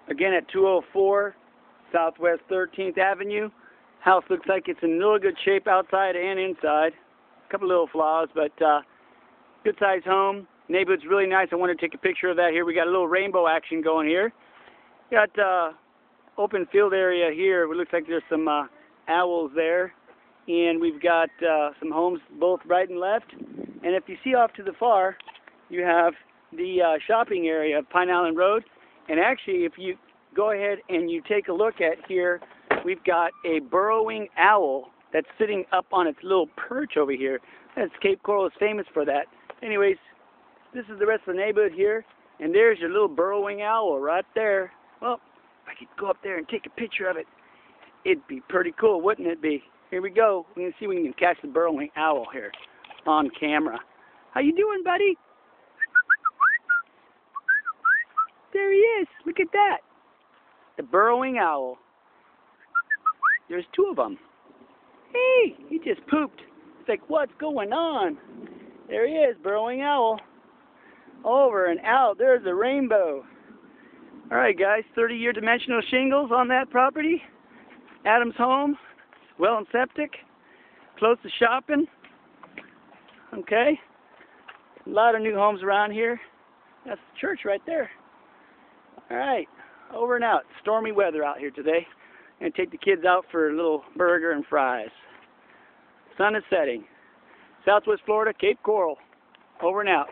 Again at 204 Southwest 13th Avenue. House looks like it's in really good shape outside and inside. A couple little flaws, but good sized home. Neighborhood's really nice. I want to take a picture of that here. We got a little rainbow action going here. Got open field area here. It looks like there's some owls there. And we've got some homes both right and left. And if you see off to the far, you have the shopping area of Pine Island Road. And actually, if you go ahead and you take a look at here, we've got a burrowing owl that's sitting up on its little perch over here. That's Cape Coral is famous for that. Anyways, this is the rest of the neighborhood here. And there's your little burrowing owl right there. Well, if I could go up there and take a picture of it, it'd be pretty cool, wouldn't it be? Here we go. We're going to see if we can catch the burrowing owl here on camera. How you doing, buddy? There he is. Look at that. The burrowing owl. There's two of them. Hey, he just pooped. It's like, what's going on? There he is, burrowing owl. Over and out. There's a rainbow. All right, guys. 30-year dimensional shingles on that property. Adams home. Well and septic. Close to shopping. Okay. A lot of new homes around here. That's the church right there. All right. Over and out. Stormy weather out here today. Gonna take the kids out for a little burger and fries. Sun is setting. Southwest Florida, Cape Coral. Over and out.